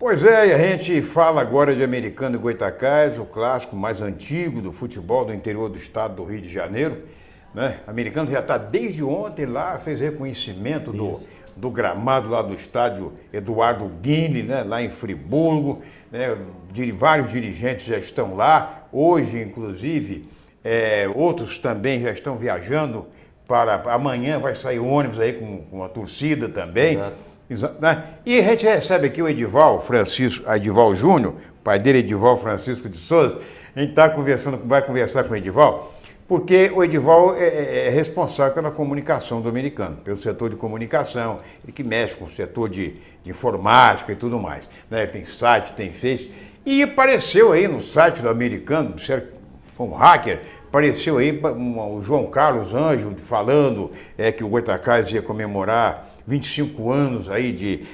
Pois é, e a gente fala agora de Americano e Goytacazes, o clássico mais antigo do futebol do interior do estado do Rio de Janeiro, né? Americano já está desde ontem lá, fez reconhecimento do gramado lá do estádio Eduardo Guini, né? Lá em Friburgo, né? Vários dirigentes já estão lá, hoje inclusive, outros também já estão viajando para amanhã, vai sair ônibus aí com a torcida também. Exato. Né? E a gente recebe aqui o Edival Júnior, pai dele Edival Francisco de Souza. A gente vai conversar com o Edival, porque o Edival é responsável pela comunicação do Americano, pelo setor de comunicação, ele que mexe com o setor de informática e tudo mais. Né? Tem site, tem Face, e apareceu aí no site do Americano, como hacker, apareceu aí o João Carlos Anjo falando que o Goytacazes ia comemorar 25 anos aí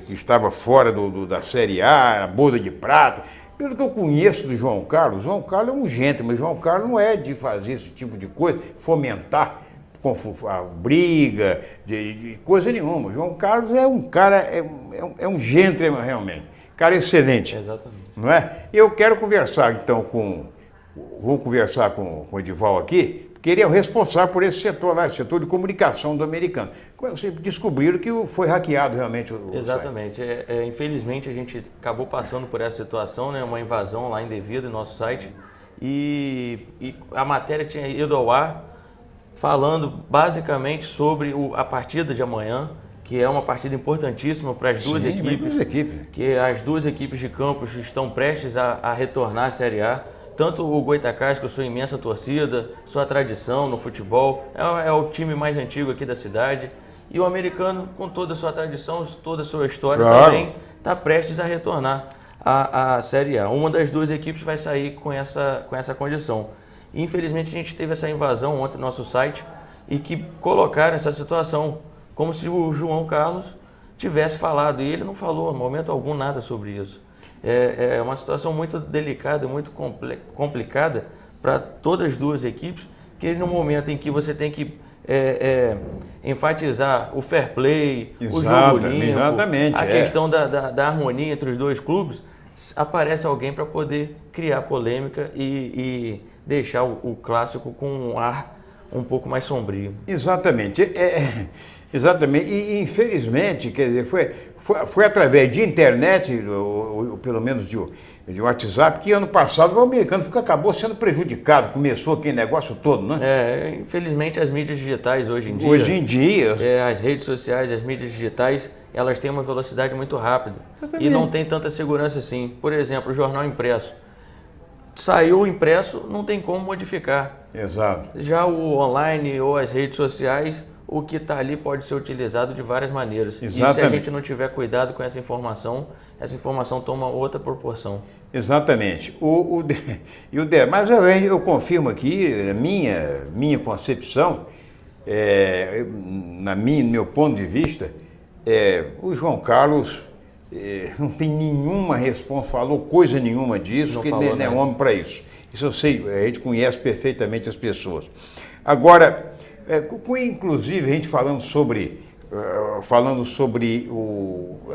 que estava fora da Série A, a boda de prata. Pelo que eu conheço do João Carlos é um gentleman, mas João Carlos não é de fazer esse tipo de coisa, fomentar a briga, de coisa nenhuma. O João Carlos é um cara, é um gentleman realmente, cara excelente. Exatamente. Não é? Eu quero conversar então vamos conversar com o Edival aqui, porque ele é o responsável por esse setor lá, setor de comunicação do Americano. Vocês descobriram que foi hackeado realmente o Exatamente. Infelizmente a gente acabou passando por essa situação, né? Uma invasão lá indevida no nosso site. E a matéria tinha ido ao ar falando basicamente sobre a partida de amanhã, que é uma partida importantíssima para as duas equipes, que as duas equipes de Campos estão prestes a retornar à Série A. Tanto o Goytacazes, com a sua imensa torcida, sua tradição no futebol, é o time mais antigo aqui da cidade. E o Americano, com toda a sua tradição, toda a sua história, também está prestes a retornar à Série A. Uma das duas equipes vai sair com essa condição. E, infelizmente, a gente teve essa invasão ontem no nosso site e que colocaram essa situação como se o João Carlos tivesse falado. E ele não falou, em momento algum, nada sobre isso. É uma situação muito delicada, muito complicada para todas as duas equipes, que no momento em que você tem que enfatizar o fair play, o jogo limpo, a questão da harmonia entre os dois clubes, aparece alguém para poder criar polêmica e deixar o clássico com um ar um pouco mais sombrio. Exatamente. Exatamente. E infelizmente, quer dizer, foi através de internet, ou pelo menos de WhatsApp, que ano passado o Americano acabou sendo prejudicado. Começou aquele negócio todo, né? Infelizmente as mídias digitais hoje em dia. As redes sociais, as mídias digitais, elas têm uma velocidade muito rápida. E não tem tanta segurança assim. Por exemplo, o jornal impresso. Saiu o impresso, não tem como modificar. Exato. Já o online ou as redes sociais, o que está ali pode ser utilizado de várias maneiras. Exatamente. E se a gente não tiver cuidado com essa informação toma outra proporção. Exatamente. Mas eu confirmo aqui, minha concepção, no meu ponto de vista, o João Carlos não tem nenhuma resposta, falou coisa nenhuma disso, porque ele não é homem para isso. Isso eu sei, a gente conhece perfeitamente as pessoas. Agora, inclusive a gente falando sobre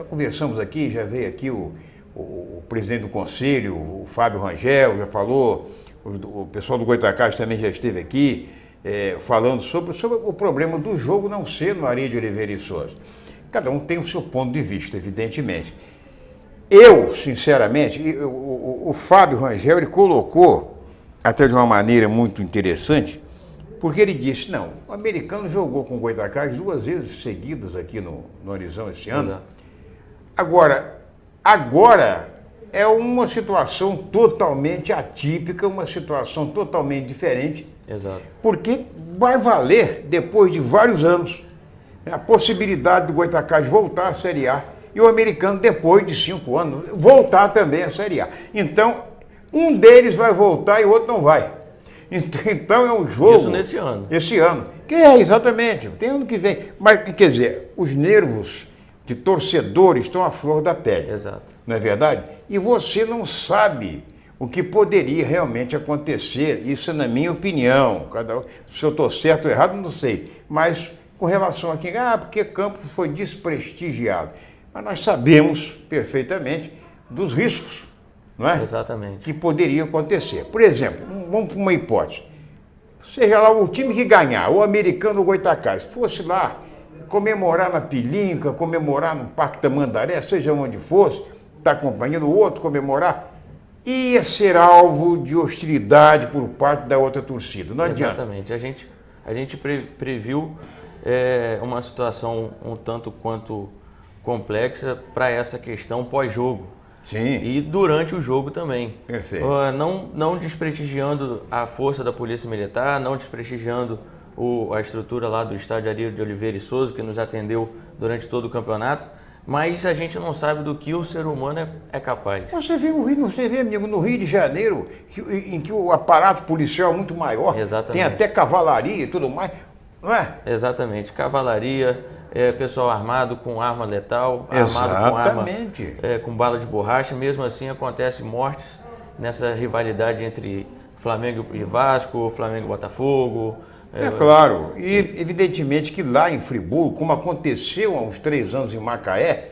conversamos aqui, já veio aqui o presidente do conselho, o Fábio Rangel, já falou, o pessoal do Goytacazes também já esteve aqui, falando sobre o problema do jogo não ser no Aria de Oliveira e Souza. Cada um tem o seu ponto de vista, evidentemente. Eu, sinceramente, o Fábio Rangel, ele colocou, até de uma maneira muito interessante, porque ele disse, não, o Americano jogou com o Goytacazes 2 vezes seguidas aqui no Horizão esse ano. Exato. Agora é uma situação totalmente atípica, uma situação totalmente diferente. Exato. Porque vai valer, depois de vários anos, a possibilidade do Goytacazes voltar à Série A e o Americano, depois de 5 anos, voltar também à Série A. Então, um deles vai voltar e o outro não vai. Então é um jogo... Isso nesse ano. Esse ano. Exatamente. Tem ano que vem. Mas, quer dizer, os nervos de torcedores estão à flor da pele. Exato. Não é verdade? E você não sabe o que poderia realmente acontecer. Isso é na minha opinião. Se eu estou certo ou errado, não sei. Mas com relação a quem... porque Campos foi desprestigiado. mas nós sabemos perfeitamente dos riscos, não é? Exatamente. Que poderiam acontecer. Por exemplo, vamos para uma hipótese. Seja lá o time que ganhar, o americano ou o Goitacás, fosse lá comemorar na Pilinca, comemorar no Parque Tamandaré, seja onde fosse, está acompanhando o outro comemorar, ia ser alvo de hostilidade por parte da outra torcida. Não adianta. Exatamente. A gente previu uma situação um tanto quanto complexa para essa questão pós-jogo. Sim. E durante o jogo também. Perfeito. Não desprestigiando a força da Polícia Militar, não desprestigiando a estrutura lá do estádio Arílio de Oliveira e Souza, que nos atendeu durante todo o campeonato, mas a gente não sabe do que o ser humano é capaz. Você vê, amigo, no Rio de Janeiro, em que o aparato policial é muito maior, Exatamente. Tem até cavalaria e tudo mais, não é? Exatamente. Cavalaria, pessoal armado com arma letal, armado com arma com bala de borracha. Mesmo assim, acontecem mortes nessa rivalidade entre Flamengo e Vasco, Flamengo e Botafogo. É claro, e evidentemente que lá em Friburgo, como aconteceu há uns 3 anos em Macaé,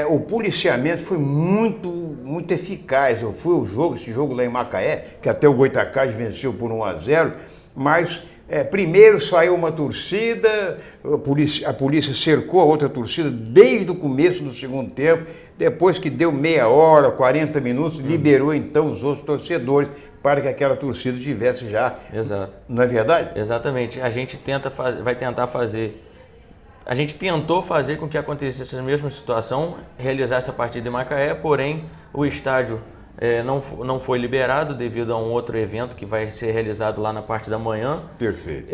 o policiamento foi muito eficaz. Foi esse jogo lá em Macaé, que até o Goitacás venceu por 1-0, mas primeiro saiu uma torcida, a polícia cercou a outra torcida desde o começo do segundo tempo, depois que deu meia hora, 40 minutos, liberou então os outros torcedores, para que aquela torcida tivesse já. Exato. Não é verdade? Exatamente. A gente a gente tentou fazer com que acontecesse a mesma situação, realizar essa partida em Macaé, porém o estádio não foi liberado devido a um outro evento que vai ser realizado lá na parte da manhã. Perfeito.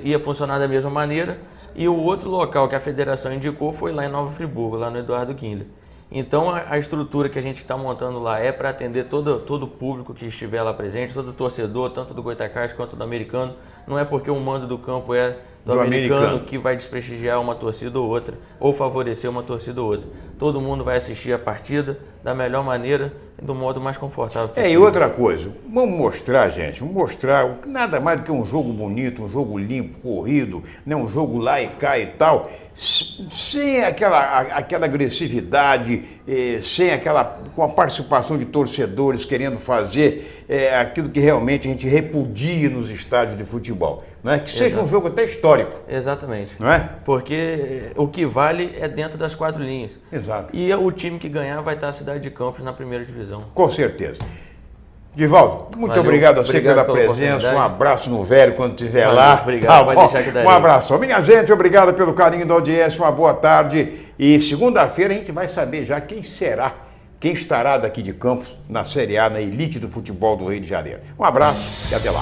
Ia funcionar da mesma maneira, e o outro local que a federação indicou foi lá em Nova Friburgo, lá no Eduardo Kindler. Então a estrutura que a gente está montando lá é para atender todo o público que estiver lá presente, todo torcedor, tanto do Goitacás quanto do americano. Não é porque o mando do campo é do americano que vai desprestigiar uma torcida ou outra, ou favorecer uma torcida ou outra. Todo mundo vai assistir a partida da melhor maneira e do modo mais confortável possível. E outra coisa, vamos mostrar nada mais do que um jogo bonito, um jogo limpo, corrido, né? Um jogo lá e cá e tal, sem aquela agressividade, com a participação de torcedores querendo fazer aquilo que realmente a gente repudia nos estádios de futebol. Não é? Que seja um jogo até histórico. Exatamente. Não é? Porque o que vale é dentro das 4 linhas. Exato. E o time que ganhar vai estar a Cidade de Campos na primeira divisão. Com certeza. Divaldo, muito obrigado a você pela presença. Um abraço no velho quando estiver lá. Obrigado, pode deixar que darei. Um abraço. Minha gente, obrigado pelo carinho da audiência. Uma boa tarde. E segunda-feira a gente vai saber já quem estará daqui de Campos na Série A, na elite do futebol do Rio de Janeiro. Um abraço e até lá.